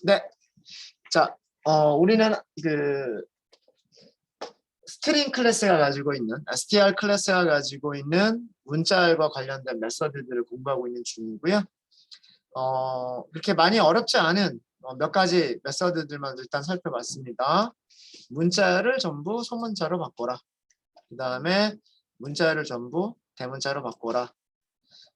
네. 자, 우리는 그 스트링 클래스가 가지고 있는 str 클래스가 가지고 있는 문자열과 관련된 메서드들을 공부하고 있는 중이고요. 그렇게 많이 어렵지 않은 몇 가지 메서드들만 일단 살펴봤습니다. 문자열을 전부 소문자로 바꿔라. 그 다음에 문자열을 전부 대문자로 바꿔라.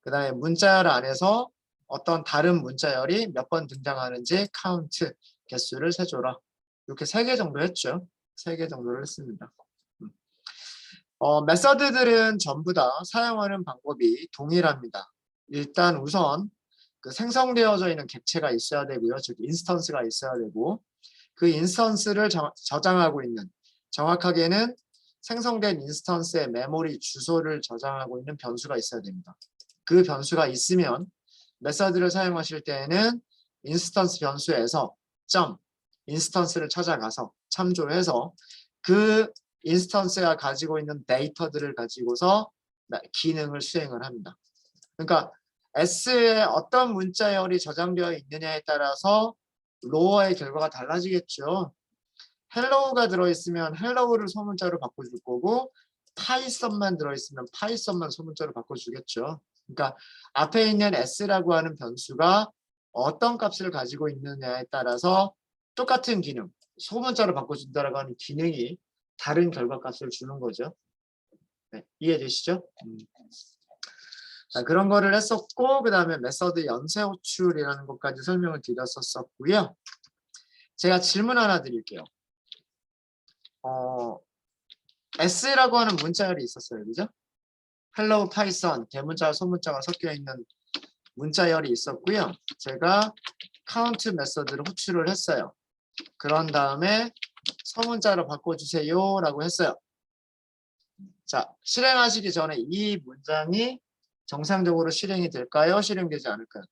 그 다음에 문자열 안에서 어떤 다른 문자열이 몇 번 등장하는지 카운트, 개수를 세줘라. 이렇게 3개 정도 했죠. 3개 정도를 했습니다. 메서드들은 전부 다 사용하는 방법이 동일합니다. 일단 우선 그 생성되어져 있는 객체가 있어야 되고요. 즉 인스턴스가 있어야 되고 그 인스턴스를 저장하고 있는, 정확하게는 생성된 인스턴스의 메모리 주소를 저장하고 있는 변수가 있어야 됩니다. 그 변수가 있으면 메서드를 사용하실 때에는 인스턴스 변수에서 점 인스턴스를 찾아가서 참조해서 그 인스턴스가 가지고 있는 데이터들을 가지고서 기능을 수행을 합니다. 그러니까 S에 어떤 문자열이 저장되어 있느냐에 따라서 로어의 결과가 달라지겠죠. 헬로우가 들어있으면 헬로우를 소문자로 바꿔줄 거고 파이썬만 들어있으면 파이썬만 소문자로 바꿔주겠죠. 그러니까 앞에 있는 S라고 하는 변수가 어떤 값을 가지고 있느냐에 따라서 똑같은 기능, 소문자로 바꿔준다라고 하는 기능이 다른 결과값을 주는 거죠. 네, 이해되시죠? 자, 그런 거를 했었고 그 다음에 메서드 연쇄 호출이라는 것까지 설명을 드렸었고요. 제가 질문 하나 드릴게요. S라고 하는 문자열이 있었어요. 그죠? Hello Python 대문자와 소문자가 섞여 있는 문자열이 있었고요. 제가 count 메서드를 호출을 했어요. 그런 다음에 소문자로 바꿔주세요 라고 했어요. 자, 실행하시기 전에 이 문장이 정상적으로 실행이 될까요? 실행되지 않을까요?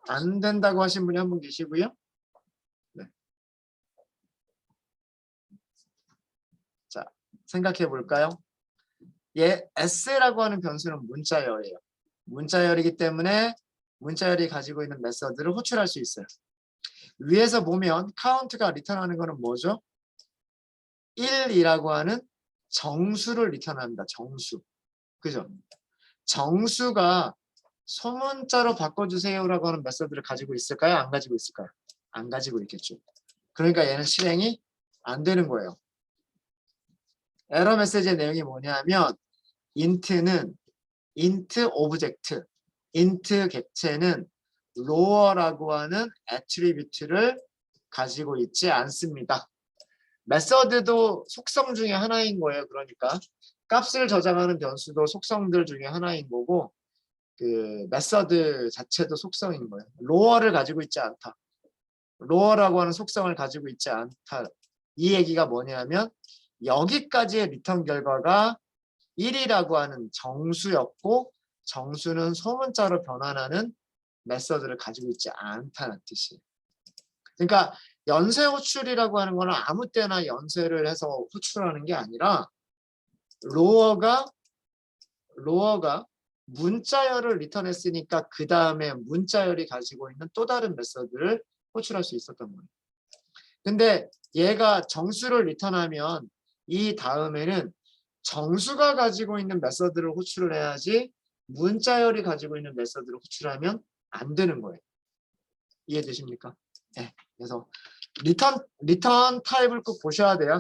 안 된다고 하신 분이 한 분 계시고요. 네. 자, 생각해 볼까요? S라고 하는 변수는 문자열이에요. 문자열이기 때문에 문자열이 가지고 있는 메서드를 호출할 수 있어요. 위에서 보면 카운트가 리턴하는 거는 뭐죠? 1이라고 하는 정수를 리턴합니다. 정수. 그죠? 정수가 소문자로 바꿔주세요라고 하는 메서드를 가지고 있을까요? 안 가지고 있을까요? 안 가지고 있겠죠. 그러니까 얘는 실행이 안 되는 거예요. 에러 메시지의 내용이 뭐냐면 int는 int 오브젝트, int 객체는 lower라고 하는 애트리뷰트를 가지고 있지 않습니다. 메서드도 속성 중에 하나인 거예요. 그러니까 값을 저장하는 변수도 속성들 중에 하나인 거고 그 메서드 자체도 속성인 거예요. lower를 가지고 있지 않다. lower라고 하는 속성을 가지고 있지 않다. 이 얘기가 뭐냐면 여기까지의 리턴 결과가 1이라고 하는 정수였고 정수는 소문자로 변환하는 메서드를 가지고 있지 않다는 뜻이에요. 그러니까 연쇄 호출이라고 하는 거는 아무 때나 연쇄를 해서 호출하는 게 아니라 로어가 문자열을 리턴했으니까 그 다음에 문자열이 가지고 있는 또 다른 메서드를 호출할 수 있었던 거예요. 근데 얘가 정수를 리턴하면 이 다음에는 정수가 가지고 있는 메서드를 호출을 해야지 문자열이 가지고 있는 메서드를 호출하면 안 되는 거예요. 이해되십니까? 네. 그래서 리턴 타입을 꼭 보셔야 돼요.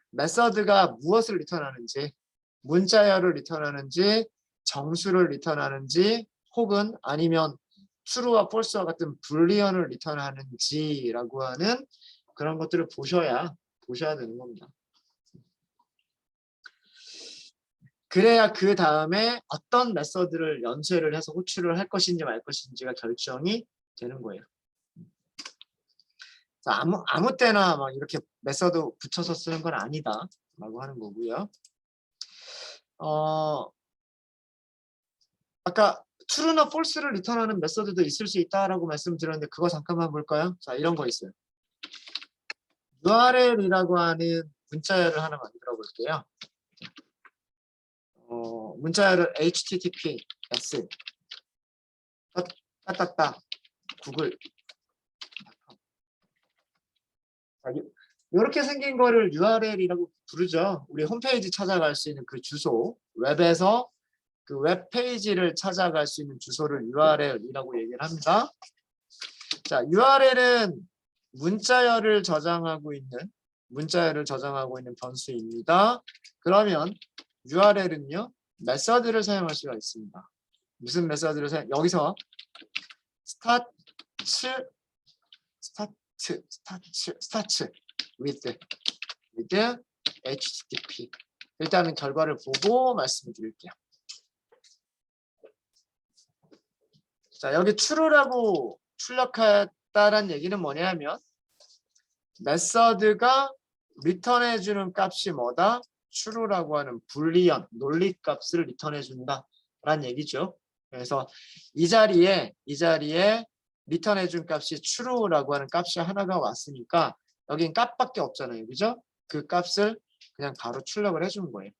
메서드가 무엇을 리턴하는지, 문자열을 리턴하는지, 정수를 리턴하는지, 혹은 아니면 true와 false와 같은 불리언을 리턴하는지라고 하는 그런 것들을 보셔야 되는 겁니다. 그래야 그 다음에 어떤 메서드를 연쇄를 해서 호출을 할 것인지 말 것인지가 결정이 되는 거예요. 아무 때나 막 이렇게 메서드 붙여서 쓰는 건 아니다 라고 하는 거고요. 아까 true나 false를 리턴하는 메서드도 있을 수 있다라고 말씀드렸는데 그거 잠깐만 볼까요? 자, 이런 거 있어요. URL이라고 하는 문자열을 하나 만들어 볼게요. 문자열을 HTTPS 따따따 구글. 이렇게 생긴 거를 URL이라고 부르죠. 우리 홈페이지 찾아갈 수 있는 그 주소, 웹에서 그 웹페이지를 찾아갈 수 있는 주소를 URL이라고 얘기를 합니다. 자, URL은 문자열을 저장하고 있는 변수입니다. 그러면 URL은요, 메서드를 사용할 수가 있습니다. 무슨 메서드를 여기서 start with http. 일단은 결과를 보고 말씀을 드릴게요. 자, 여기 true라고 출력했다는 얘기는 뭐냐면 메서드가 리턴해주는 값이 뭐다? true라고 하는 불리언, 논리값을 리턴해준다 라는 얘기죠. 그래서 이 자리에 리턴해준 값이 true라고 하는 값이 하나가 왔으니까 여긴 값밖에 없잖아요. 그죠? 그 값을 그냥 바로 출력을 해준 거예요.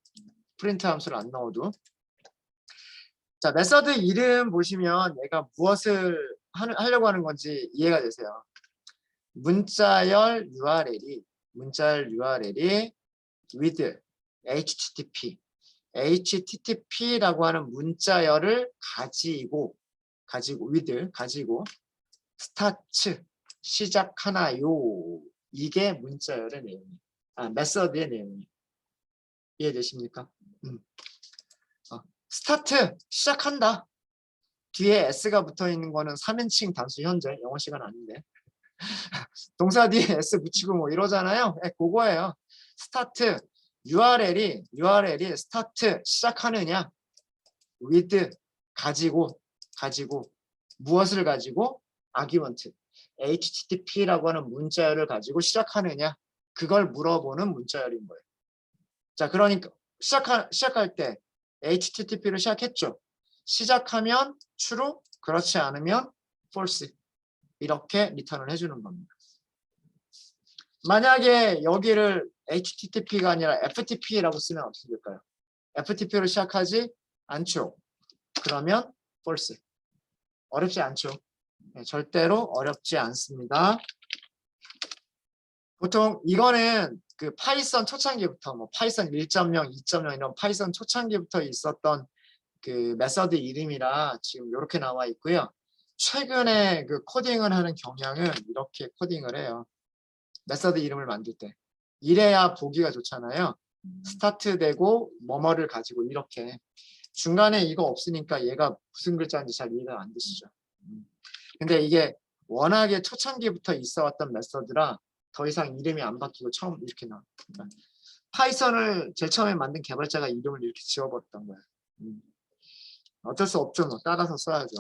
프린트 함수를 안 넣어도. 자, 메서드 이름 보시면 얘가 무엇을 하려고 하는 건지 이해가 되세요. 문자열 URL이 with HTTP라고 하는 문자열을 가지고 start 시작하나요? 이게 문자열의 내용이에요. 메서드의 내용이에요. 이해되십니까? 스타트 시작한다. 뒤에 s가 붙어 있는 거는 3인칭 단수 현재 영어 시간 아닌데 동사 뒤에 s 붙이고 뭐 이러잖아요. 네, 그거예요. 스타트 URL이 스타트 시작하느냐 with 가지고 무엇을 가지고 argument HTTP라고 하는 문자열을 가지고 시작하느냐 그걸 물어보는 문자열인 거예요. 자, 그러니까 시작할 때 HTTP를 시작했죠. 시작하면 true, 그렇지 않으면 false. 이렇게 리턴을 해주는 겁니다. 만약에 여기를 HTTP가 아니라 FTP라고 쓰면 어떻게 될까요? FTP로 시작하지 않죠. 그러면 false. 어렵지 않죠. 네, 절대로 어렵지 않습니다. 보통 이거는 그 파이썬 초창기부터 뭐 파이썬 1.0, 2.0 이런 파이썬 초창기부터 있었던 그 메서드 이름이라 지금 이렇게 나와 있고요. 최근에 그 코딩을 하는 경향은 이렇게 코딩을 해요. 메서드 이름을 만들 때. 이래야 보기가 좋잖아요. 스타트 되고 뭐뭐를 가지고 이렇게. 중간에 이거 없으니까 얘가 무슨 글자인지 잘 이해가 안 되시죠. 근데 이게 워낙에 초창기부터 있어 왔던 메서드라 더 이상 이름이 안 바뀌고 처음 이렇게 나와. 파이썬을 제일 처음에 만든 개발자가 이름을 이렇게 지어버렸던 거예요. 어쩔 수 없죠. 뭐 따라서 써야죠.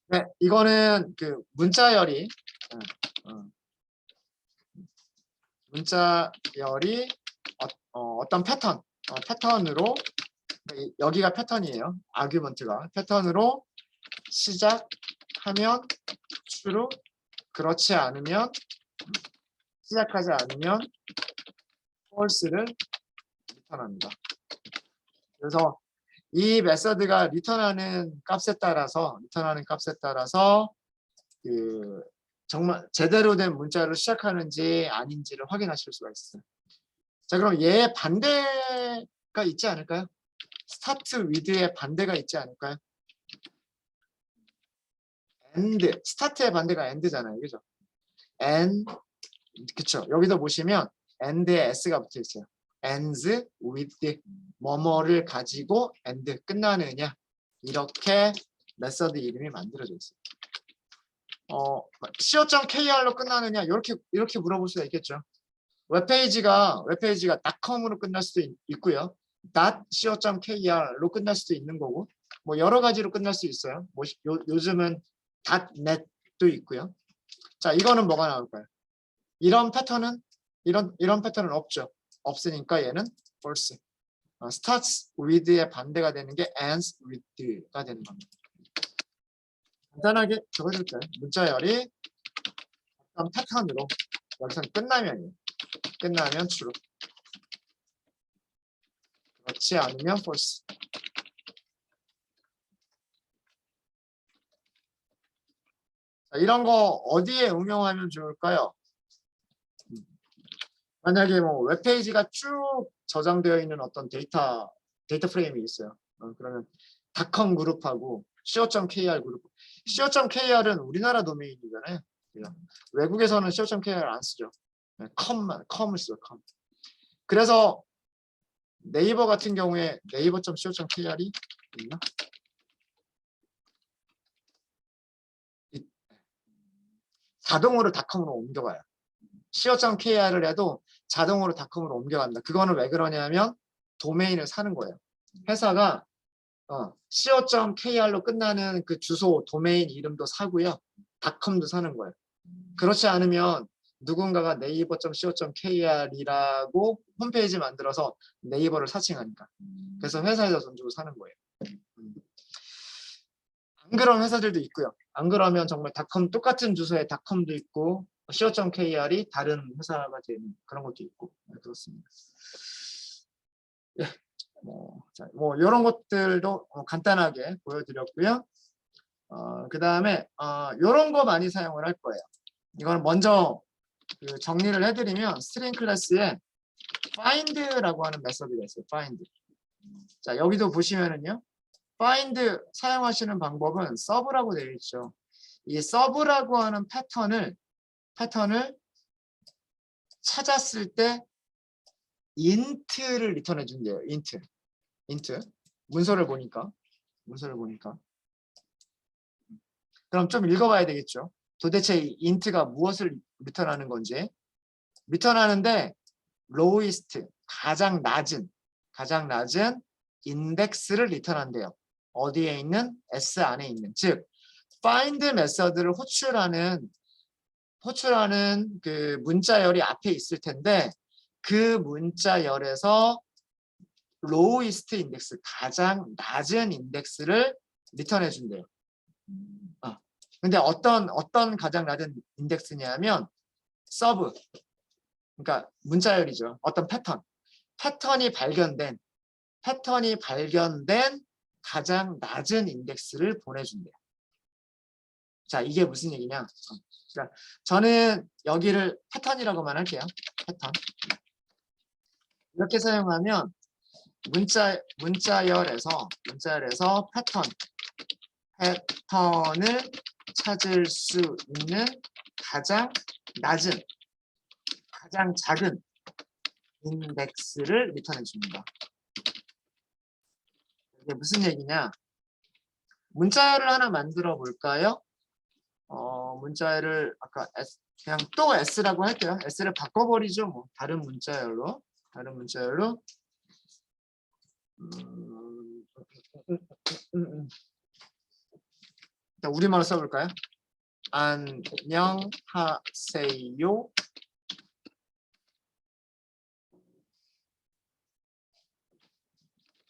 네, 이거는 그 문자열이 어떤 패턴으로 여기가 패턴이에요. 아규먼트가 패턴으로 시작하면 true, 그렇지 않으면 시작하지 않으면 false를 리턴합니다. 그래서 이 메서드가 리턴하는 값에 따라서 그 정말 제대로 된 문자로 시작하는지 아닌지를 확인하실 수가 있어요. 자, 그럼 얘의 반대가 있지 않을까요? 스타트 with의 반대가 있지 않을까요? and, 스타트의 반대가 and잖아요. 그죠? and, 그쵸. 여기서 보시면 and에 s가 붙어 있어요. ends with 뭐뭐를 가지고 and 끝나느냐 이렇게 메서드 이름이 만들어져 있어요. co.kr로 끝나느냐 이렇게 물어볼 수가 있겠죠. 웹페이지가 .com으로 끝날 수도 있고요. .co.kr로 끝날 수도 있는 거고 뭐 여러 가지로 끝날 수 있어요. 뭐 요즘은 .net도 있고요. 자, 이거는 뭐가 나올까요? 이런 패턴은 없죠. 없으니까 얘는 false. starts with의 반대가 되는 게 ends with가 되는 겁니다. 간단하게 적어줄까요? 문자열이 어떤 패턴으로 여기서 끝나면 true. 그렇지 않으면 false. 자, 이런 거 어디에 응용하면 좋을까요? 만약에 뭐 웹페이지가 쭉 저장되어 있는 어떤 데이터 프레임이 있어요. 그러면 닷컴 그룹하고 co.kr 그룹. co.kr은 우리나라 도메인이잖아요. 외국에서는 co.kr 안 쓰죠. 컴을 써요. 컴. 그래서 네이버 같은 경우에 네이버.co.kr이 있나? 자동으로 닷컴으로 옮겨가요. co.kr을 해도 자동으로 닷컴으로 옮겨간다. 그거는 왜 그러냐면 도메인을 사는 거예요. 회사가 co.kr로 끝나는 그 주소 도메인 이름도 사고요. 닷컴도 사는 거예요. 그렇지 않으면 누군가가 네이버.co.kr이라고 홈페이지 만들어서 네이버를 사칭하니까. 그래서 회사에서 돈 주고 사는 거예요. 안 그런 회사들도 있고요. 안 그러면 정말 닷컴 똑같은 주소에 닷컴도 있고 co.kr이 다른 회사가 되는 그런 것도 있고 그렇습니다. 예, 뭐 이런 것들도 간단하게 보여드렸고요. 그 다음에 이런 거 많이 사용을 할 거예요. 이걸 먼저 그 정리를 해드리면 스트링 클래스에 find라고 하는 메서드가 있어요. find. 자 여기도 보시면은요. find 사용하시는 방법은 서브라고 되어 있죠. 이 서브라고 하는 패턴을 찾았을 때 int를 리턴해 준대요. int. 문서를 보니까 그럼 좀 읽어봐야 되겠죠. 도대체 이 int가 무엇을 리턴하는 건지. 리턴하는데 lowest 가장 낮은 인덱스를 리턴한대요. 어디에 있는? S 안에 있는. 즉 find 메서드를 호출하는 그 문자열이 앞에 있을 텐데 그 문자열에서 lowest 인덱스 가장 낮은 인덱스를 리턴해 준대요. 근데 어떤 가장 낮은 인덱스냐면 서브 그러니까 문자열이죠. 어떤 패턴이 발견된 가장 낮은 인덱스를 보내준대요. 자, 이게 무슨 얘기냐? 그러니까 저는 여기를 패턴이라고만 할게요. 패턴. 이렇게 사용하면 문자열에서 패턴을 찾을 수 있는 가장 작은 인덱스를 리턴해 줍니다. 이게 무슨 얘기냐? 문자열을 하나 만들어 볼까요? 문자열을 아까 그냥 또 S라고 할게요. S를 바꿔버리죠. 뭐 다른 문자열로 일단 우리말로 써볼까요? 안녕하세요.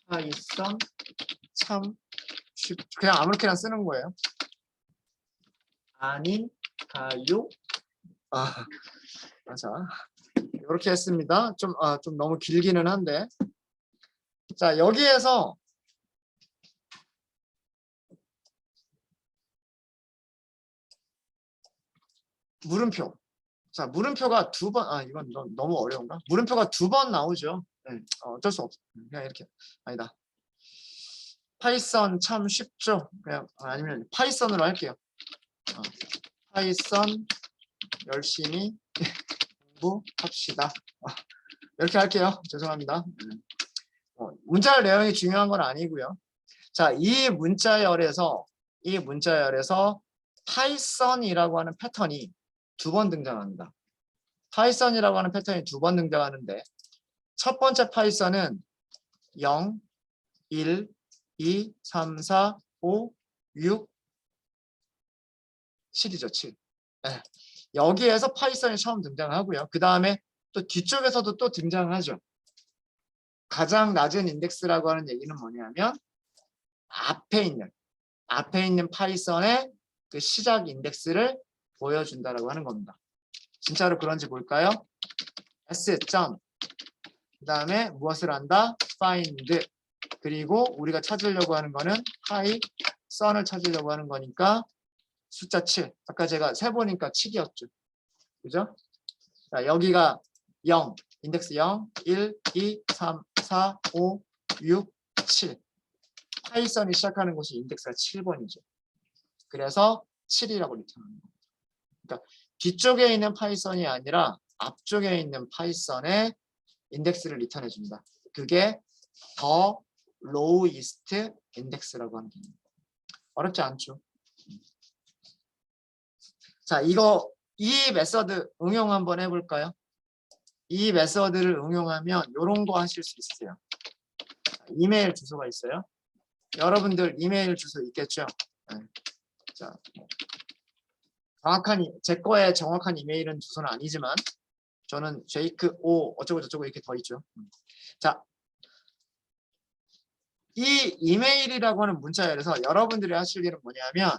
파이썬 참 쉽. 그냥 아무렇게나 쓰는 거예요. 아닌가요? 자, 이렇게 했습니다. 좀 너무 길기는 한데. 자, 여기에서 물음표. 자, 물음표가 두 번, 이건 너무 어려운가? 물음표가 두 번 나오죠. 네, 어쩔 수 없어. 그냥 이렇게. 아니다. 파이썬 참 쉽죠? 그냥, 아니면 파이썬으로 할게요. 파이썬 열심히 공부합시다. 이렇게 할게요. 죄송합니다. 문자열 내용이 중요한 건 아니고요. 자, 이 문자열에서 파이썬이라고 하는 패턴이 두 번 등장합니다. 파이썬이라고 하는 패턴이 두 번 등장하는데 첫 번째 파이썬은 0, 1, 2, 3, 4, 5, 6, 7이죠. 7. 네. 여기에서 파이썬이 처음 등장하고요. 그 다음에 또 뒤쪽에서도 또 등장하죠. 가장 낮은 인덱스라고 하는 얘기는 뭐냐면 앞에 있는 파이썬의 그 시작 인덱스를 보여준다라고 하는 겁니다. 진짜로 그런지 볼까요? s. 그 다음에 무엇을 한다? find. 그리고 우리가 찾으려고 하는 거는 파이썬을 찾으려고 하는 거니까 숫자 7. 아까 제가 세보니까 7이었죠. 그죠? 자, 여기가 0, 인덱스 0, 1, 2, 3, 4, 5, 6, 7. 파이썬이 시작하는 곳이 인덱스가 7번이죠. 그래서 7이라고 리턴하는 겁니다. 그러니까 뒤쪽에 있는 파이썬이 아니라 앞쪽에 있는 파이썬의 인덱스를 리턴해 줍니다. 그게 더 lowest index라고 하는 겁니다. 어렵지 않죠? 자, 이 메서드 응용 한번 해볼까요? 이 메서드를 응용하면 이런 거 하실 수 있어요. 이메일 주소가 있어요. 여러분들 이메일 주소 있겠죠? 네. 자, 제 거에 정확한 이메일은 주소는 아니지만 저는 제이크 오 어쩌고 저쩌고 이렇게 더 있죠. 자, 이 이메일이라고 하는 문자열에서 여러분들이 하실 일은 뭐냐면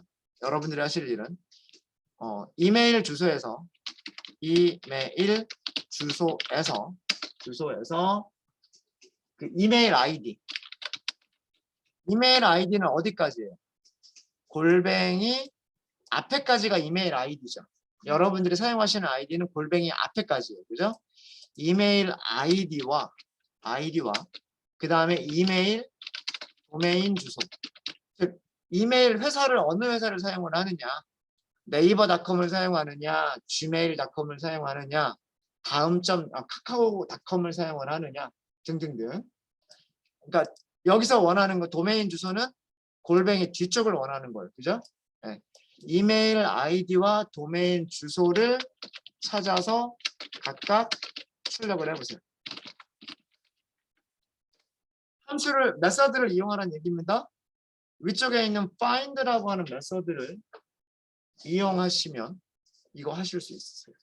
이메일 주소에서 그 이메일 아이디는 어디까지예요? 골뱅이 앞에까지가 이메일 아이디죠. 여러분들이 사용하시는 아이디는 골뱅이 앞에까지예요. 그죠? 이메일 아이디와 그 다음에 이메일 도메인 주소. 즉 이메일 회사를 어느 회사를 사용을 하느냐, 네이버닷컴을 사용하느냐, gmail.com을 사용하느냐, 카카오닷컴을 사용을 하느냐 등등등. 그러니까 여기서 원하는 거 도메인 주소는 골뱅이 뒤쪽을 원하는 거예요. 그죠? 네. 이메일 아이디와 도메인 주소를 찾아서 각각 출력을 해보세요. 메서드를 이용하라는 얘기입니다. 위쪽에 있는 find라고 하는 메서드를 이용하시면 이거 하실 수 있어요.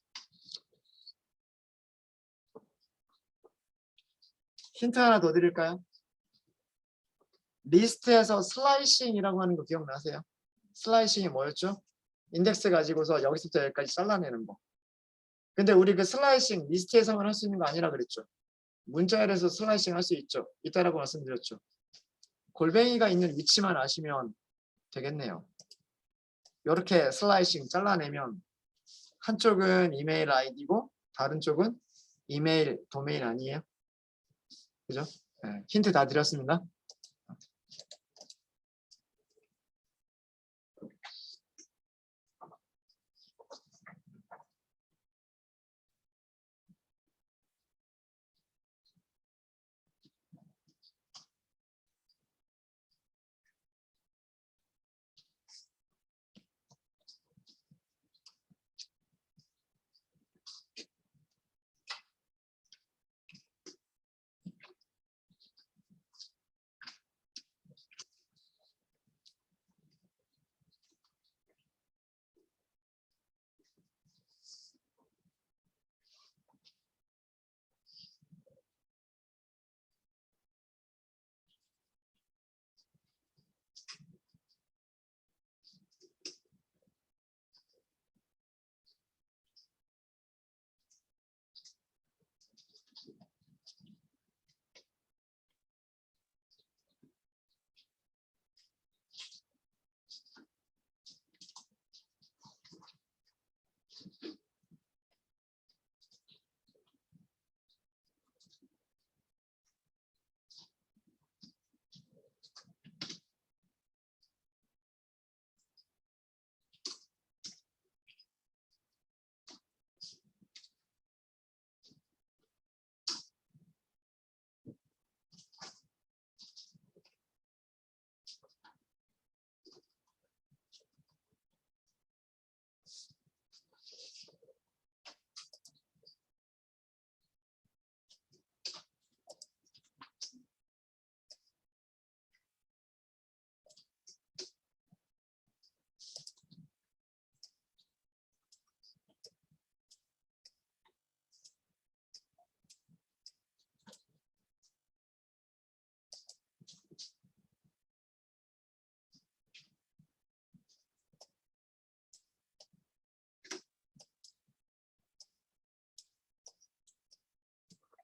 힌트 하나 더 드릴까요? 리스트에서 슬라이싱이라고 하는 거 기억나세요? 슬라이싱이 뭐였죠? 인덱스 가지고서 여기서부터 여기까지 잘라내는 거. 근데 우리 그 슬라이싱 리스트에서만 할 수 있는 거 아니라 그랬죠. 문자열에서 슬라이싱 할 수 있다라고 말씀드렸죠. 골뱅이가 있는 위치만 아시면 되겠네요. 이렇게 슬라이싱 잘라내면 한쪽은 이메일 아이디고 다른 쪽은 이메일 도메인 아니에요? 그죠? 네, 힌트 다 드렸습니다.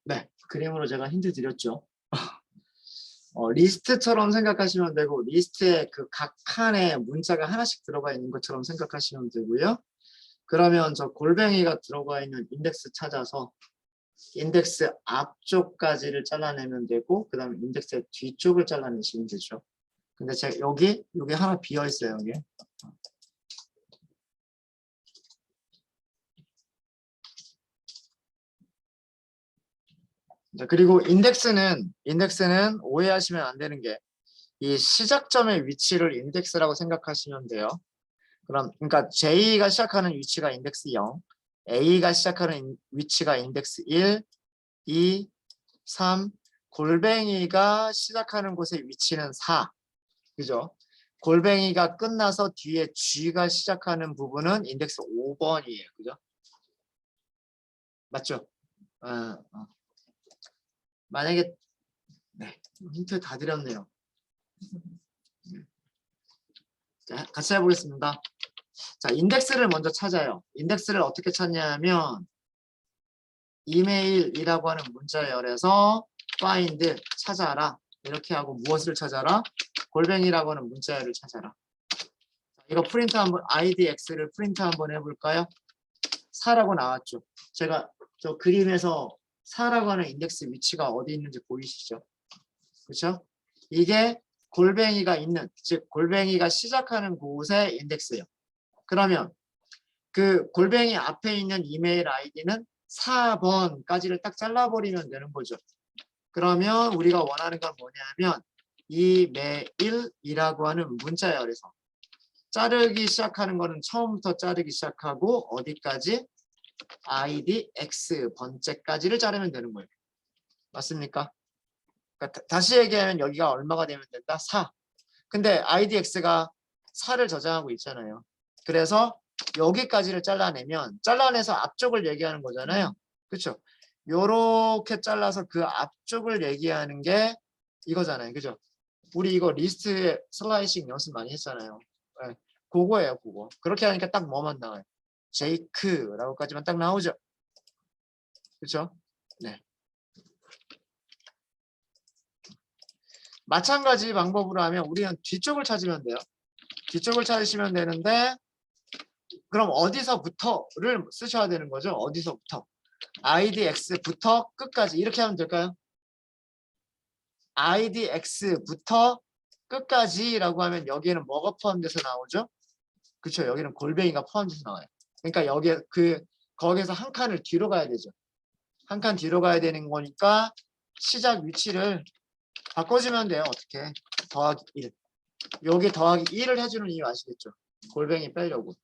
네, 그림으로 제가 힌트 드렸죠. 리스트처럼 생각하시면 되고 리스트에 그 각 칸에 문자가 하나씩 들어가 있는 것처럼 생각하시면 되고요. 그러면 저 골뱅이가 들어가 있는 인덱스 찾아서 인덱스 앞쪽까지를 잘라내면 되고 그 다음에 인덱스의 뒤쪽을 잘라내시면 되죠. 근데 제가 여기 하나 비어 있어요. 여기. 자, 그리고 인덱스는 오해하시면 안 되는 게 이 시작점의 위치를 인덱스라고 생각하시면 돼요. 그러니까 J가 시작하는 위치가 인덱스 0, A가 시작하는 위치가 인덱스 1, 2, 3, 골뱅이가 시작하는 곳의 위치는 4. 그죠? 골뱅이가 끝나서 뒤에 G가 시작하는 부분은 인덱스 5번이에요. 그죠? 맞죠? 만약에 네, 힌트 다 드렸네요. 자, 같이 해보겠습니다. 자, 인덱스를 먼저 찾아요. 인덱스를 어떻게 찾냐면 이메일이라고 하는 문자열에서 find 찾아라 이렇게 하고 무엇을 찾아라? 골뱅이라고 하는 문자열을 찾아라. 이거 프린트 한번 idx를 프린트 한번 해볼까요? 4라고 나왔죠. 제가 저 그림에서 4라고 하는 인덱스 위치가 어디 있는지 보이시죠? 그렇죠? 이게 골뱅이가 있는, 즉 골뱅이가 시작하는 곳의 인덱스예요. 그러면 그 골뱅이 앞에 있는 이메일 아이디는 4번까지를 딱 잘라버리면 되는 거죠. 그러면 우리가 원하는 건 뭐냐면 이메일이라고 하는 문자열에서 자르기 시작하는 거는 처음부터 자르기 시작하고 어디까지? id x 번째까지를 자르면 되는 거예요. 맞습니까? 그러니까 다시 얘기하면 여기가 얼마가 되면 된다? 4. 근데 idx가 4를 저장하고 있잖아요. 그래서 여기까지를 잘라내서 앞쪽을 얘기하는 거잖아요. 그렇죠? 요렇게 잘라서 그 앞쪽을 얘기하는 게 이거잖아요. 그죠? 우리 이거 리스트 슬라이싱 연습 많이 했잖아요. 네, 그거예요, 그거. 그렇게 하니까 딱 뭐만 나와요? 제이크라고까지만 딱 나오죠. 그렇죠? 네. 마찬가지 방법으로 하면 우리는 뒤쪽을 찾으면 돼요. 뒤쪽을 찾으시면 되는데 그럼 어디서부터를 쓰셔야 되는 거죠. 어디서부터. idx부터 끝까지 이렇게 하면 될까요? idx부터 끝까지라고 하면 여기에는 뭐가 포함돼서 나오죠? 그렇죠. 여기는 골뱅이가 포함돼서 나와요. 그러니까 여기에 거기에서 한 칸을 뒤로 가야 되죠. 한 칸 뒤로 가야 되는 거니까 시작 위치를 바꿔주면 돼요. 어떻게? 더하기 1. 여기 더하기 1을 해주는 이유 아시겠죠? 골뱅이 빼려고.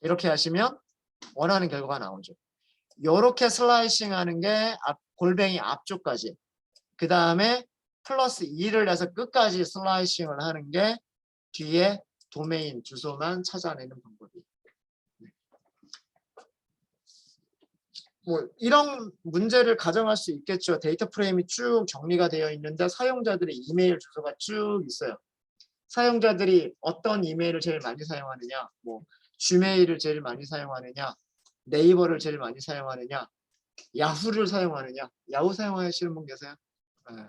이렇게 하시면 원하는 결과가 나오죠. 이렇게 슬라이싱 하는 게 골뱅이 앞쪽까지. 그 다음에 플러스 2를 해서 끝까지 슬라이싱을 하는 게 뒤에 도메인 주소만 찾아내는 방법이에요. 뭐 이런 문제를 가정할 수 있겠죠. 데이터 프레임이 쭉 정리가 되어 있는데 사용자들의 이메일 주소가 쭉 있어요. 사용자들이 어떤 이메일을 제일 많이 사용하느냐, 뭐 지메일을 제일 많이 사용하느냐, 네이버를 제일 많이 사용하느냐, 야후를 사용하느냐. 야후 사용하시는 분 계세요? 네.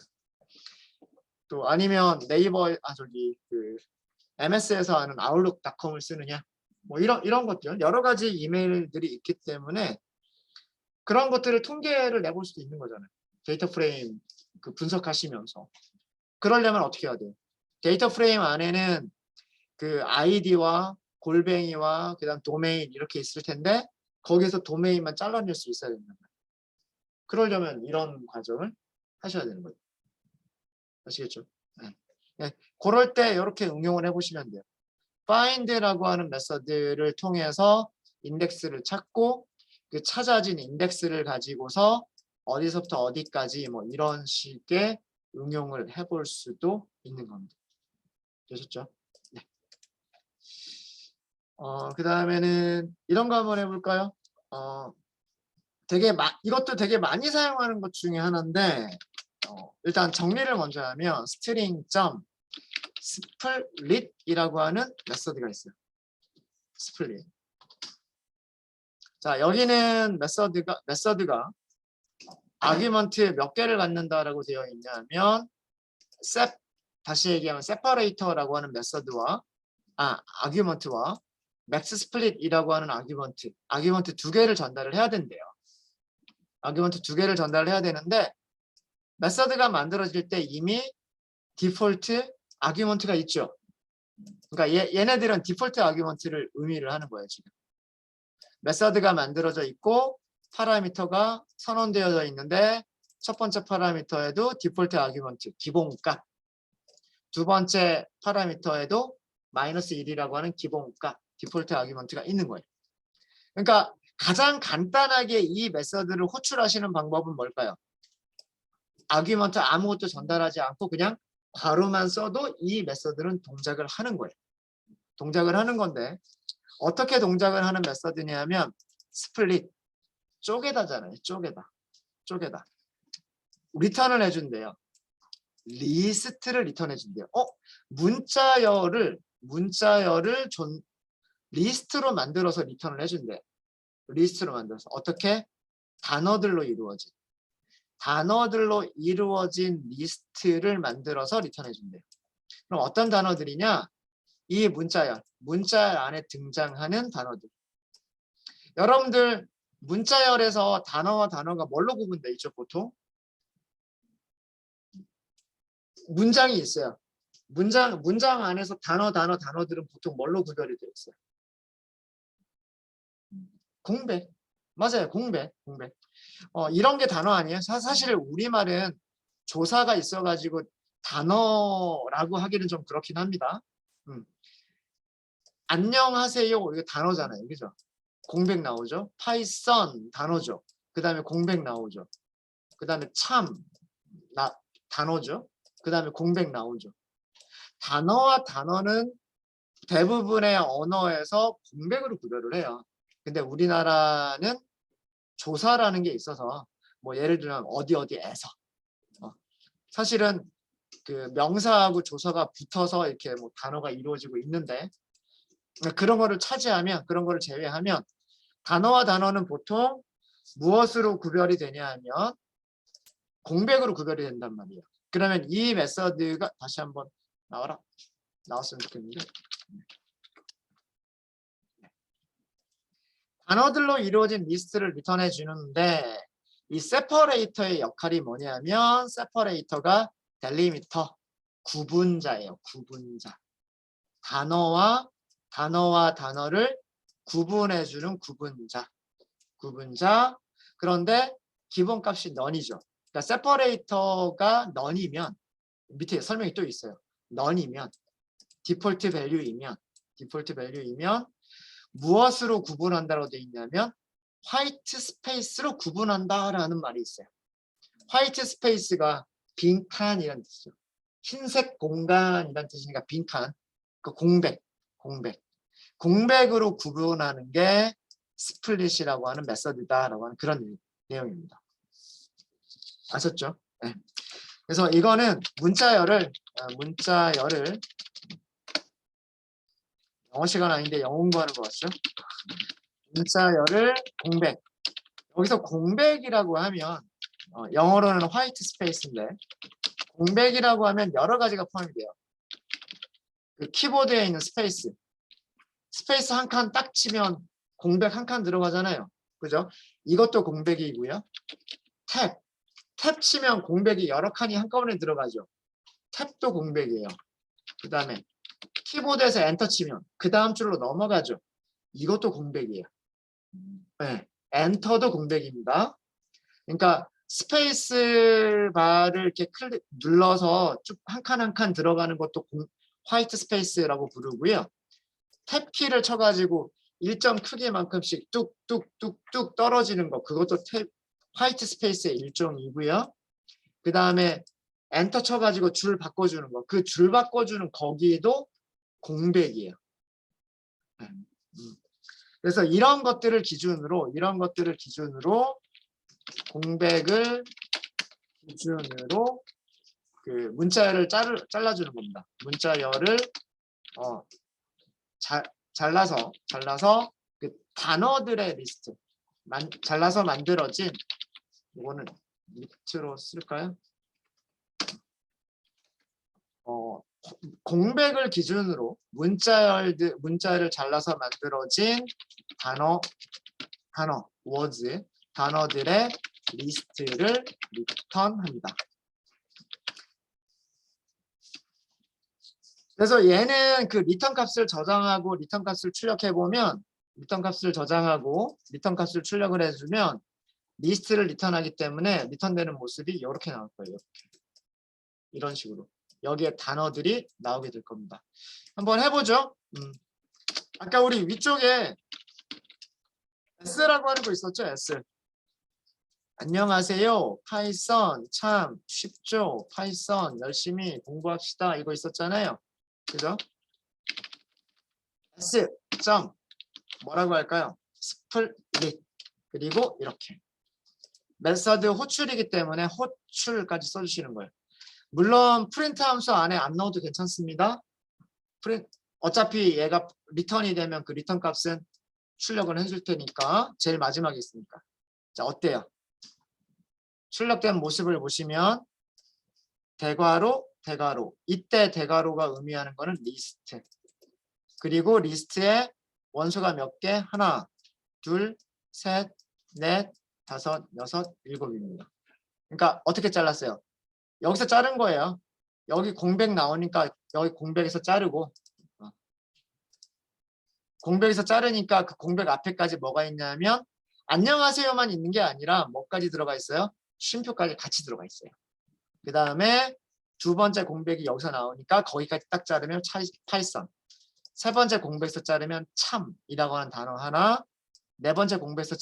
또 아니면 네이버 그 MS에서 하는 아웃룩닷컴을 쓰느냐. 뭐 이런 것들 여러 가지 이메일들이 있기 때문에 그런 것들을 통계를 내볼 수도 있는 거잖아요. 데이터 프레임 그 분석하시면서. 그러려면 어떻게 해야 돼요? 데이터 프레임 안에는 그 아이디와 골뱅이와 그다음 도메인 이렇게 있을 텐데 거기서 도메인만 잘라낼 수 있어야 된다. 그러려면 이런 과정을 하셔야 되는 거예요. 아시겠죠? 네. 네. 그럴 때 이렇게 응용을 해보시면 돼요. find라고 하는 메서드를 통해서 인덱스를 찾고 그 찾아진 인덱스를 가지고서 어디서부터 어디까지 뭐 이런 식의 응용을 해볼 수도 있는 겁니다. 되셨죠? 네. 그 다음에는 이런 거 한번 해볼까요? 이것도 되게 많이 사용하는 것 중에 하나인데 일단 정리를 먼저 하면 string.split이라고 하는 메서드가 있어요. split. 자, 여기는 메서드가 아규먼트 몇 개를 갖는다라고 되어 있냐면 다시 얘기하면 세퍼레이터라고 하는 메서드와 아규먼트와 맥스 스플릿이라고 하는 아규먼트 두 개를 전달을 해야 된대요. 아규먼트 두 개를 전달을 해야 되는데 메서드가 만들어질 때 이미 디폴트 아규먼트가 있죠. 그러니까 얘네들은 디폴트 아규먼트를 의미를 하는 거예요. 지금 메서드가 만들어져 있고 파라미터가 선언되어져 있는데 첫 번째 파라미터에도 디폴트 아규먼트 기본값, 두 번째 파라미터에도 -1이라고 하는 기본값 디폴트 아규먼트가 있는 거예요. 그러니까 가장 간단하게 이 메서드를 호출하시는 방법은 뭘까요? 아규먼트 아무것도 전달하지 않고 그냥 괄호만 써도 이 메서드는 동작을 하는 거예요. 동작을 하는 건데 어떻게 동작을 하는 메서드냐면 스플릿, 쪼개다잖아요. 쪼개다. 리턴을 해준대요. 리스트를 리턴해준대요. 문자열을 리스트로 만들어서 리턴을 해준대. 리스트로 만들어서 어떻게? 단어들로 이루어진 리스트를 만들어서 리턴해준대요. 그럼 어떤 단어들이냐? 이 문자열 안에 등장하는 단어들. 여러분들 문자열에서 단어와 단어가 뭘로 구분돼 있죠? 보통 문장이 있어요. 문장 안에서 단어들은 보통 뭘로 구별이 되어 있어요? 공백. 맞아요. 공백. 이런 게 단어 아니에요? 사실 우리말은 조사가 있어가지고 단어라고 하기는 좀 그렇긴 합니다. 안녕하세요. 이거 단어잖아요. 그죠? 공백 나오죠. 파이썬 단어죠. 그 다음에 공백 나오죠. 그 다음에 단어죠. 그 다음에 공백 나오죠. 단어와 단어는 대부분의 언어에서 공백으로 구별을 해요. 근데 우리나라는 조사라는 게 있어서 뭐 예를 들면 어디에서 사실은 그 명사하고 조사가 붙어서 이렇게 뭐 단어가 이루어지고 있는데 그런 거를 제외하면 단어와 단어는 보통 무엇으로 구별이 되냐 하면 공백으로 구별이 된단 말이에요. 그러면 이 메서드가 다시 한번 나왔으면 좋겠는데 단어들로 이루어진 리스트를 리턴해 주는데 이 세퍼레이터의 역할이 뭐냐면 세퍼레이터가 델리미터, 구분자예요. 구분자. 단어와 단어를 구분해 주는 구분자. 그런데 기본값이 넌이죠. 그러니까 세퍼레이터가 넌이면 밑에 설명이 또 있어요. 넌이면 디폴트 밸류이면 무엇으로 구분한다고 되어 있냐면 화이트 스페이스로 구분한다라는 말이 있어요. 화이트 스페이스가 빈칸이라는 뜻이죠. 흰색 공간이라는 뜻이니까 빈칸, 그 공백으로 구분하는 게 스플릿이라고 하는 메서드다라고 하는 그런 내용입니다. 아셨죠? 네. 그래서 이거는 문자열을 영어 시간 아닌데 영어 공부하는 거 같죠? 문자열을 공백. 여기서 공백이라고 하면 영어로는 화이트 스페이스인데 공백이라고 하면 여러 가지가 포함이 돼요. 그 키보드에 있는 스페이스 한 칸 딱 치면 공백 한 칸 들어가잖아요. 그죠? 이것도 공백이고요. 탭 치면 공백이 여러 칸이 한꺼번에 들어가죠. 탭도 공백이에요. 그 다음에 키보드에서 엔터 치면 그 다음 줄로 넘어가죠. 이것도 공백이에요. 네, 엔터도 공백입니다. 그러니까 스페이스 바를 이렇게 눌러서 쭉 한 칸 한 칸 들어가는 것도 화이트 스페이스라고 부르고요. 탭 키를 쳐가지고 일정 크기만큼씩 뚝뚝뚝뚝 떨어지는 거 그것도 화이트 스페이스의 일종이고요. 그 다음에 엔터 쳐가지고 줄 바꿔주는 거 그 줄 바꿔주는 거기에도 공백이에요. 그래서 이런 것들을 기준으로 공백을 기준으로 그 문자열을 잘라주는 겁니다. 문자열을 잘라서 그 단어들의 리스트 잘라서 만들어진 이거는 리트로 쓸까요? 공백을 기준으로 문자를 잘라서 만들어진 words, 단어들의 리스트를 리턴합니다. 그래서 얘는 그 리턴 값을 저장하고 리턴 값을 출력해 보면 리턴 값을 저장하고 리턴 값을 출력을 해주면 리스트를 리턴하기 때문에 리턴되는 모습이 이렇게 나올 거예요. 이런 식으로 여기에 단어들이 나오게 될 겁니다. 한번 해보죠. 아까 우리 위쪽에 S라고 하는 거 있었죠? S. 안녕하세요. 파이썬 참 쉽죠? 파이썬 열심히 공부합시다. 이거 있었잖아요. 그죠? S 점 뭐라고 할까요? 스플릿. 그리고 이렇게 메서드 호출이기 때문에 호출까지 써주시는 거예요. 물론 프린트 함수 안에 안 넣어도 괜찮습니다. 어차피 얘가 리턴이 되면 그 리턴 값은 출력을 해줄 테니까 제일 마지막에 있으니까. 자, 어때요? 출력된 모습을 보시면 대괄호, 대괄호. 이때 대괄호가 의미하는 거는 리스트. 그리고 리스트에 원소가 몇 개? 하나, 둘, 셋, 넷, 다섯, 여섯, 일곱입니다. 그러니까 어떻게 잘랐어요? 여기서 자른 거예요. 여기 공백 나오니까 여기 공백에서 자르고 공백에서 자르니까 그 공백 앞에까지 뭐가 있냐면 안녕하세요만 있는 게 아니라 뭐까지 들어가 있어요? 쉼표까지 같이 들어가 있어요. 그 다음에 두 번째 공백이 여기서 나오니까 거기까지 딱 자르면 파이썬. 세 번째 공백에서 자르면 참이라고 하는 단어 하나. 네 번째 공백에서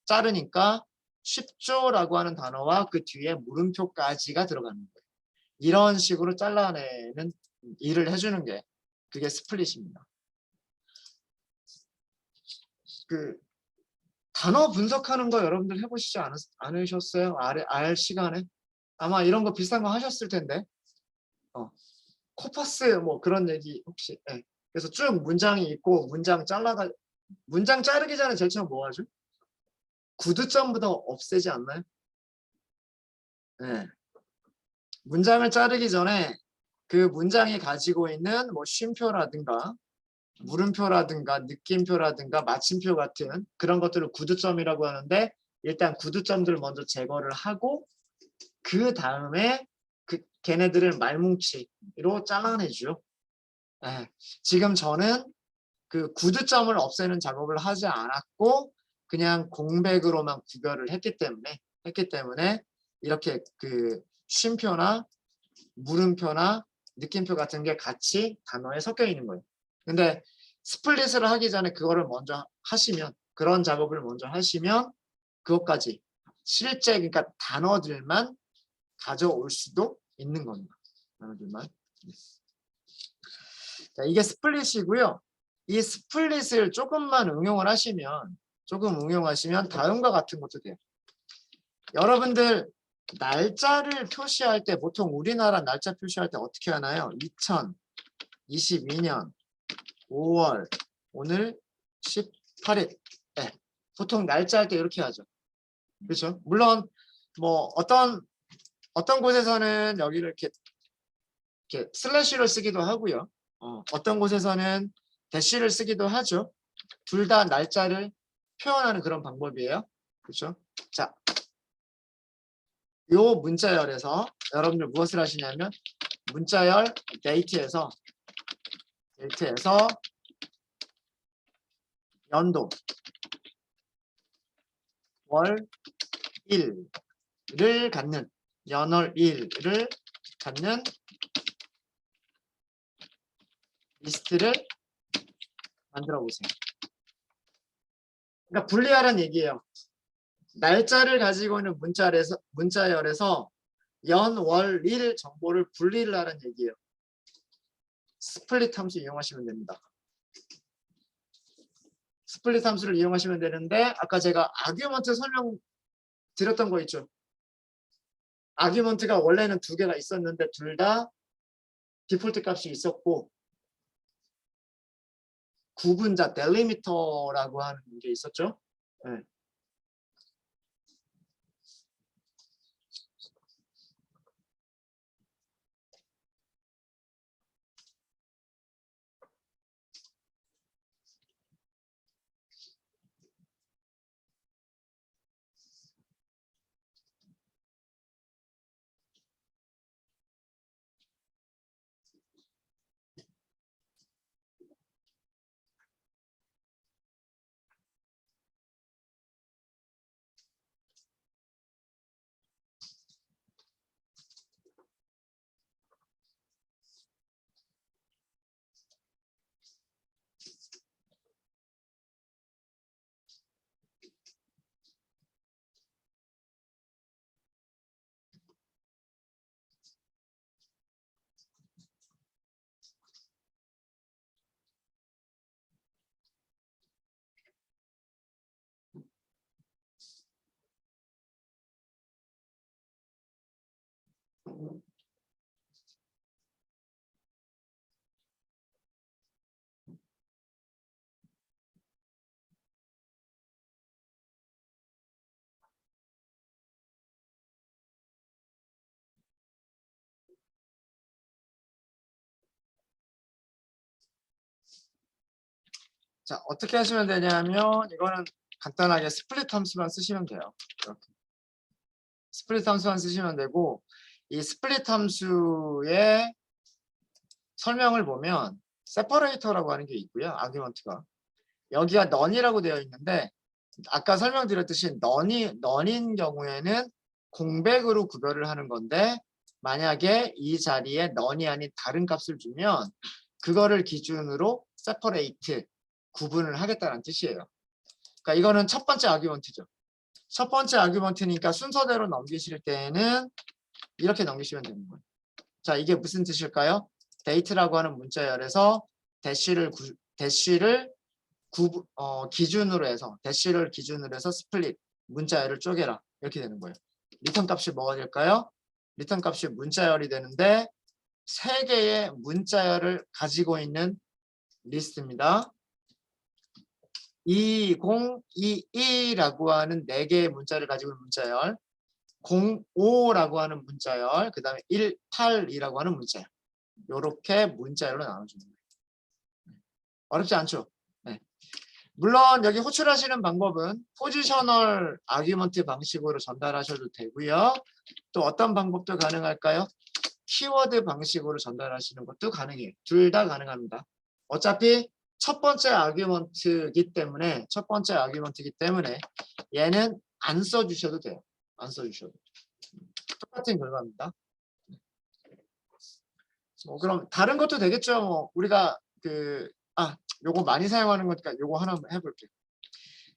자르니까 쉽죠라고 하는 단어와 그 뒤에 물음표까지가 들어가는 거예요. 이런 식으로 잘라내는 일을 해주는 게 그게 스플릿입니다. 그 단어 분석하는 거 여러분들 해보시지 않으셨어요? 알 시간에? 아마 이런 거 비슷한 거 하셨을 텐데. 코퍼스 뭐 그런 얘기 혹시. 네. 그래서 쭉 문장이 있고 문장 자르기 전에 제일 처음 뭐 하죠? 구두점부터 없애지 않나요? 네. 문장을 자르기 전에 그 문장이 가지고 있는 뭐 쉼표라든가 물음표라든가 느낌표라든가 마침표 같은 그런 것들을 구두점이라고 하는데 일단 구두점들을 먼저 제거를 하고 그 다음에 걔네들을 말뭉치로 잘라내죠. 네. 지금 저는 그 구두점을 없애는 작업을 하지 않았고 그냥 공백으로만 구별을 했기 때문에 이렇게 그 쉼표나 물음표나 느낌표 같은 게 같이 단어에 섞여 있는 거예요. 근데 스플릿을 하기 전에 그거를 먼저 하시면 그런 작업을 먼저 하시면 그것까지 실제 그러니까 단어들만 가져올 수도 있는 겁니다. 단어들만. 자, 이게 스플릿이고요. 이 스플릿을 조금만 응용하시면 다음과 같은 것도 돼요. 여러분들 날짜를 표시할 때 보통 우리나라 날짜 표시할 때 어떻게 하나요? 2022년 5월 오늘 18일. 네. 보통 날짜 할 때 이렇게 하죠. 그렇죠? 물론 뭐 어떤 곳에서는 여기를 이렇게 슬래시로 쓰기도 하고요. 어떤 곳에서는 대시를 쓰기도 하죠. 둘 다 날짜를 표현하는 그런 방법이에요. 그렇죠? 자, 요 문자열에서 여러분들 무엇을 하시냐면 문자열 데이트에서 연도 월 일을 갖는 연월 일을 갖는 리스트를 만들어 보세요. 그러니까 분리하라는 얘기예요. 날짜를 가지고 있는 문자열에서 연, 월, 일 정보를 분리를 하라는 얘기예요. 스플릿 함수 이용하시면 됩니다. 스플릿 함수를 이용하시면 되는데 아까 제가 아규먼트 설명 드렸던 거 있죠. 아규먼트가 원래는 두 개가 있었는데 둘 다 디폴트 값이 있었고 구분자 델리미터라고 하는 게 있었죠. 네. 자, 어떻게 하시면 되냐면 이거는 간단하게 스플릿 함수만 쓰시면 돼요. 이렇게. 스플릿 함수만 쓰시면 되고 이 스플릿 함수의 설명을 보면 세퍼레이터라고 하는 게 있고요. 아규먼트가. 여기가 넌이라고 되어 있는데 아까 설명드렸듯이 넌인 경우에는 공백으로 구별을 하는 건데 만약에 이 자리에 넌이 아닌 다른 값을 주면 그거를 기준으로 세퍼레이트 구분을 하겠다는 뜻이에요. 그러니까 이거는 첫 번째 아규먼트죠. 첫 번째 아규먼트니까 순서대로 넘기실 때에는 이렇게 넘기시면 되는 거예요. 자, 이게 무슨 뜻일까요? 데이트라고 하는 문자열에서 기준으로 해서 대시를 기준으로 해서 스플릿 문자열을 쪼개라 이렇게 되는 거예요. 리턴 값이 뭐가 될까요? 리턴 값이 문자열이 되는데 세 개의 문자열을 가지고 있는 리스트입니다. 2022라고 하는 4개의 문자를 가지고 있는 문자열, 05라고 하는 문자열, 그 다음에 18이라고 하는 문자열. 이렇게 문자열로 나눠주는 거예요. 어렵지 않죠? 네. 물론 여기 호출하시는 방법은 포지셔널 아규먼트 방식으로 전달하셔도 되고요. 또 어떤 방법도 가능할까요? 키워드 방식으로 전달하시는 것도 가능해요. 둘 다 가능합니다. 어차피 첫 번째 아규먼트이기 때문에 얘는 안 써주셔도 돼요. 안 써주셔도 똑같은 결과입니다. 그럼 다른 것도 되겠죠. 뭐 우리가 요거 많이 사용하는 거니까 요거 하나 해볼게요.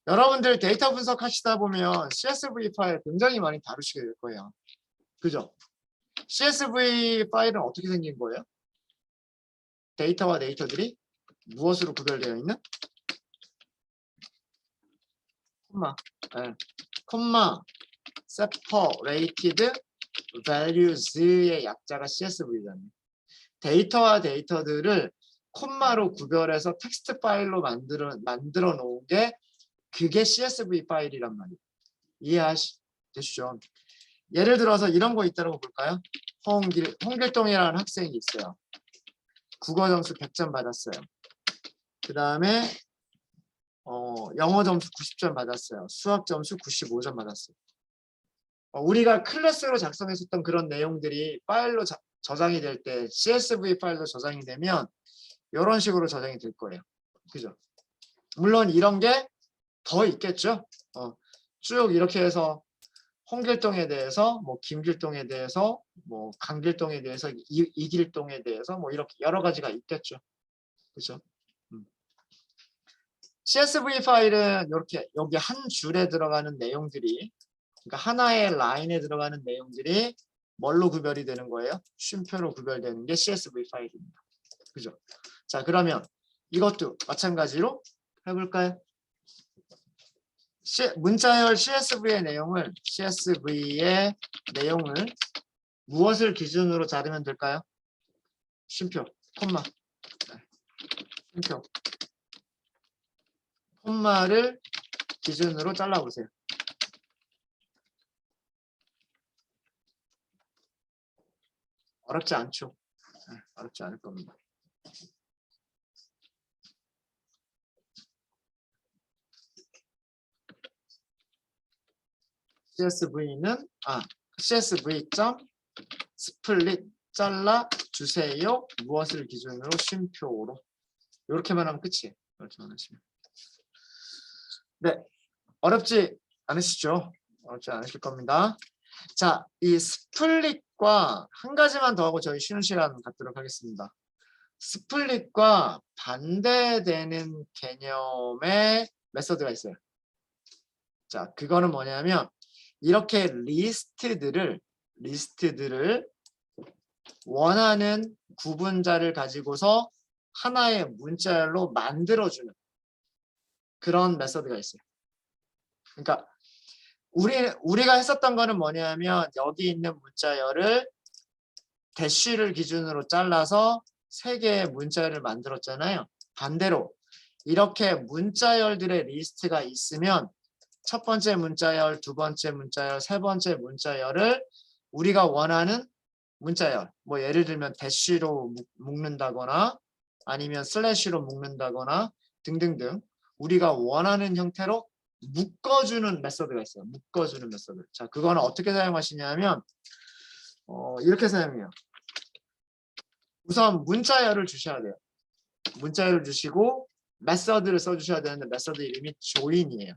여러분들 데이터 분석하시다 보면 CSV 파일 굉장히 많이 다루시게 될 거예요. 그죠? CSV 파일은 어떻게 생긴 거예요? 데이터와 데이터들이 무엇으로 구별되어 있는? 콤마, separated values의 약자가 CSV잖아요. 데이터와 데이터들을 콤마로 구별해서 텍스트 파일로 만들어 놓은 게 그게 CSV 파일이란 말이에요. 이해되시죠? 예를 들어서 이런 거 있다고 볼까요? 홍길동이라는 학생이 있어요. 국어 점수 100점 받았어요. 그 다음에 영어 점수 90점 받았어요. 수학 점수 95점 받았어요. 우리가 클래스로 작성했었던 그런 내용들이 파일로 저장이 될 때 CSV 파일로 저장이 되면 이런 식으로 저장이 될 거예요. 그죠? 물론 이런 게 더 있겠죠. 쭉 이렇게 해서 홍길동에 대해서, 뭐 김길동에 대해서, 뭐 강길동에 대해서, 이길동에 대해서 뭐 이렇게 여러 가지가 있겠죠. 그죠? CSV 파일은 이렇게 여기 한 줄에 들어가는 내용들이, 그러니까 하나의 라인에 들어가는 내용들이 뭘로 구별이 되는 거예요? 쉼표로 구별되는 게 CSV 파일입니다. 그죠? 자, 그러면 이것도 마찬가지로 해볼까요? 문자열 CSV의 내용을 무엇을 기준으로 자르면 될까요? 쉼표, 콤마, 쉼표, 콤마를 기준으로 잘라보세요. 어렵지 않죠? 어렵지 않을 겁니다. CSV.split 잘라 주세요. 무엇을 기준으로 쉼표로. 이렇게만 하면 끝이에요. 이렇게만 하시면. 네, 어렵지 않으시죠? 어렵지 않으실 겁니다. 자, 이 스플릿과 한 가지만 더 하고 저희 쉬는 시간 갖도록 하겠습니다. 스플릿과 반대되는 개념의 메서드가 있어요. 자, 그거는 뭐냐면 이렇게 리스트들을 원하는 구분자를 가지고서 하나의 문자열로 만들어주는 그런 메서드가 있어요. 그러니까 우리가 했었던 거는 뭐냐면 여기 있는 문자열을 대쉬를 기준으로 잘라서 3개의 문자열을 만들었잖아요. 반대로 이렇게 문자열들의 리스트가 있으면 첫 번째 문자열, 두 번째 문자열, 세 번째 문자열을 우리가 원하는 문자열, 뭐 예를 들면 대쉬로 묶는다거나 아니면 슬래시로 묶는다거나 등등등 우리가 원하는 형태로 묶어주는 메서드가 있어요. 묶어주는 메서드. 자, 그거는 어떻게 사용하시냐면 이렇게 사용해요. 우선 문자열을 주셔야 돼요. 문자열을 주시고 메서드를 써주셔야 되는데 메서드 이름이 join이에요.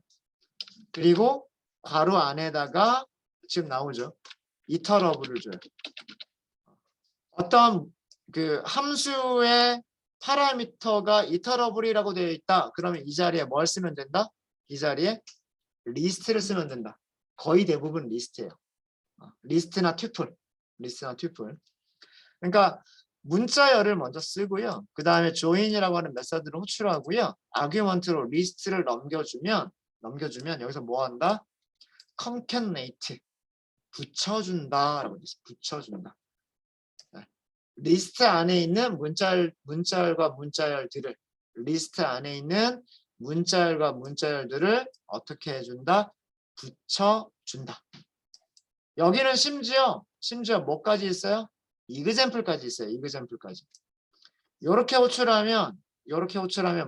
그리고 괄호 안에다가 지금 나오죠. 이터러블을 줘요. 어떤 그 함수의 파라미터가 이터러블이라고 되어 있다. 그러면 이 자리에 뭘 쓰면 된다? 이 자리에 리스트를 쓰면 된다. 거의 대부분 리스트예요. 리스트나 튜플. 리스트나 튜플. 그러니까 문자열을 먼저 쓰고요. 그 다음에 join이라고 하는 메서드를 호출하고요. 아규먼트로 리스트를 넘겨주면 여기서 뭐 한다? concatenate. 붙여준다라고 돼있어요. 붙여준다. 리스트 안에 있는 문자열과 문자열들을 리스트 안에 있는 문자열과 문자열들을 어떻게 해준다? 붙여준다. 여기는 심지어 뭐까지 있어요? example까지 있어요. example까지. 이렇게 호출하면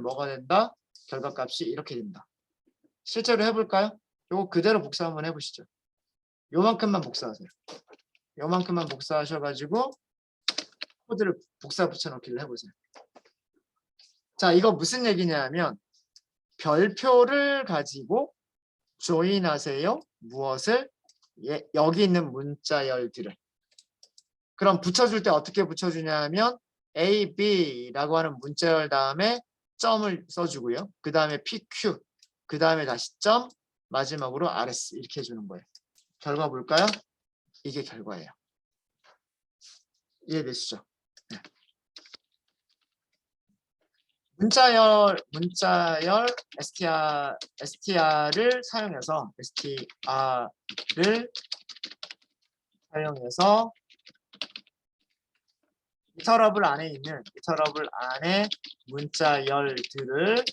뭐가 된다? 결과값이 이렇게 된다. 실제로 해볼까요? 요거 그대로 복사 한번 해보시죠. 요만큼만 복사하세요. 요만큼만 복사하셔가지고 코드를 복사 붙여넣기를 해보세요. 자, 이거 무슨 얘기냐면 별표를 가지고 조인하세요. 무엇을? 여기 있는 문자열들을. 그럼 붙여줄 때 어떻게 붙여주냐면 A, B라고 하는 문자열 다음에 점을 써주고요. 그 다음에 PQ, 그 다음에 다시 점, 마지막으로 RS 이렇게 해주는 거예요. 결과 볼까요? 이게 결과예요. 이해되시죠? 네. 문자열 str를 사용해서 이터러블 안에 문자열들을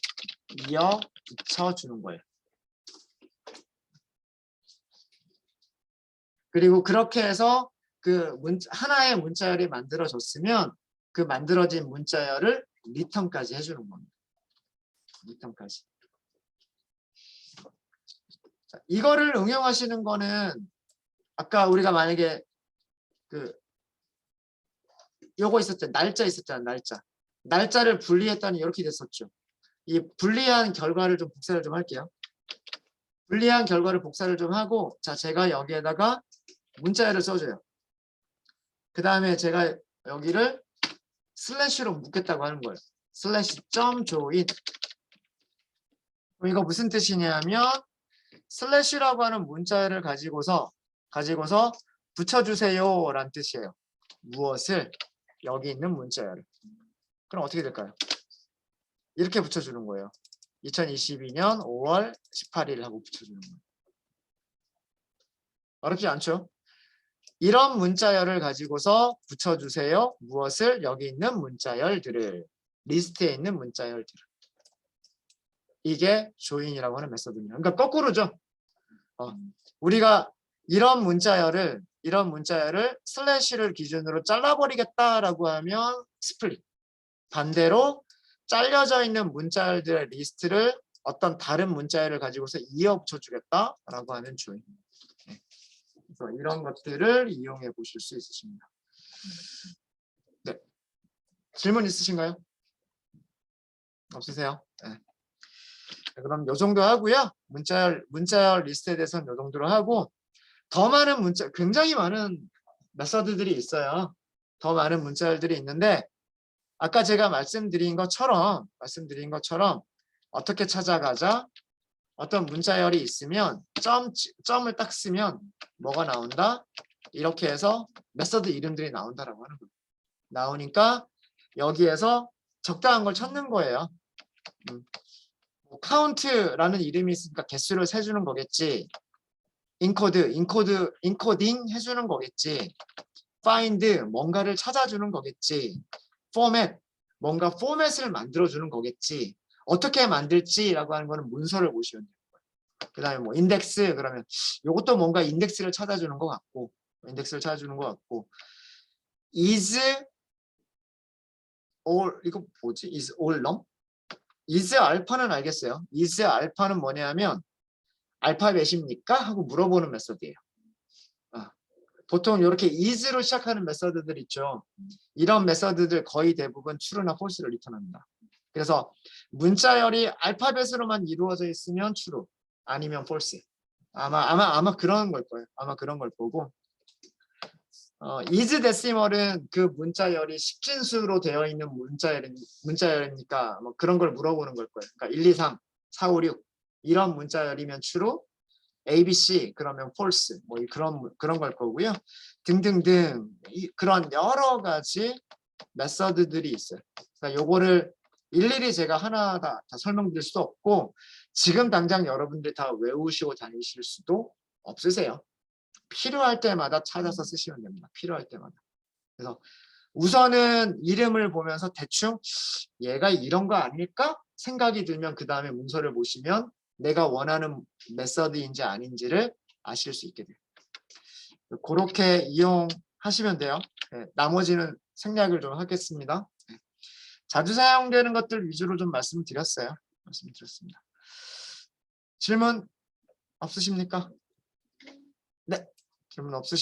이어 붙여주는 거예요. 그리고 그렇게 해서 그 하나의 문자열이 만들어졌으면 그 만들어진 문자열을 리턴까지 해주는 겁니다. 리턴까지. 자, 이거를 응용하시는 거는 아까 우리가 만약에 요거 있었잖아요. 날짜 있었잖아요. 날짜를 분리했더니 이렇게 됐었죠. 이 분리한 결과를 좀 복사를 좀 할게요. 분리한 결과를 복사를 좀 하고, 자, 제가 여기에다가 문자열을 써줘요. 그 다음에 제가 여기를 슬래시로 묶겠다고 하는 거예요. 슬래시 점 조인. 이거 무슨 뜻이냐면 슬래시라고 하는 문자열을 가지고서 붙여주세요 라는 뜻이에요. 무엇을? 여기 있는 문자열을. 그럼 어떻게 될까요? 이렇게 붙여주는 거예요. 2022년 5월 18일 하고 붙여주는 거예요. 어렵지 않죠? 이런 문자열을 가지고서 붙여주세요. 무엇을? 여기 있는 문자열들을. 리스트에 있는 문자열들을. 이게 조인이라고 하는 메서드입니다. 그러니까 거꾸로죠. 우리가 이런 문자열을 슬래시를 기준으로 잘라버리겠다라고 하면 스플릿. 반대로 잘려져 있는 문자열들의 리스트를 어떤 다른 문자열을 가지고서 이어 붙여주겠다라고 하는 조인. 그래서 이런 것들을 이용해 보실 수 있으십니다. 네. 질문 있으신가요? 없으세요? 네. 그럼 요 정도 하고요. 문자열 리스트에 대해서는 요 정도로 하고 더 많은 굉장히 많은 메서드들이 있어요. 더 많은 문자열들이 있는데 아까 제가 말씀드린 것처럼 어떻게 찾아가자? 어떤 문자열이 있으면 점을 딱 쓰면 뭐가 나온다? 이렇게 해서 메서드 이름들이 나온다라고 하는 거예요. 나오니까 여기에서 적당한 걸 찾는 거예요. 카운트라는 이름이 있으니까 개수를 세주는 거겠지. 인코딩 해주는 거겠지. find 뭔가를 찾아주는 거겠지. format 뭔가 포맷을 만들어주는 거겠지. 어떻게 만들지라고 하는 거는 문서를 보시면 돼요. 그다음에 뭐 인덱스 그러면 이것도 뭔가 인덱스를 찾아주는 것 같고 is all 이거 뭐지? is all num? is 알파는 알겠어요. is 알파는 뭐냐면 알파벳입니까? 하고 물어보는 메서드예요. 보통 이렇게 is로 시작하는 메서드들 있죠. 이런 메서드들 거의 대부분 true나 false를 리턴합니다. 그래서 문자열이 알파벳으로만 이루어져 있으면 true 아니면 false. 아마 그런 걸 거예요. 아마 그런 걸 보고 is 데시멀은 그 문자열이 십진수로 되어 있는 문자열이니까 뭐 그런 걸 물어보는 걸 거예요. 그러니까 1, 2, 3, 4, 5, 6 이런 문자열이면 true, ABC 그러면 false 뭐 그런 걸 거고요. 등등등 그런 여러 가지 메서드들이 있어요. 그러니까 요거를 일일이 제가 하나 다 설명드릴 수도 없고 지금 당장 여러분들 다 외우시고 다니실 수도 없으세요. 필요할 때마다 찾아서 쓰시면 됩니다. 필요할 때마다. 그래서 우선은 이름을 보면서 대충 얘가 이런 거 아닐까? 생각이 들면 그 다음에 문서를 보시면 내가 원하는 메서드인지 아닌지를 아실 수 있게 돼요. 그렇게 이용하시면 돼요. 네, 나머지는 생략을 좀 하겠습니다. 네. 자주 사용되는 것들 위주로 좀 말씀드렸어요. 말씀드렸습니다. 질문 없으십니까? 네, 질문 없으시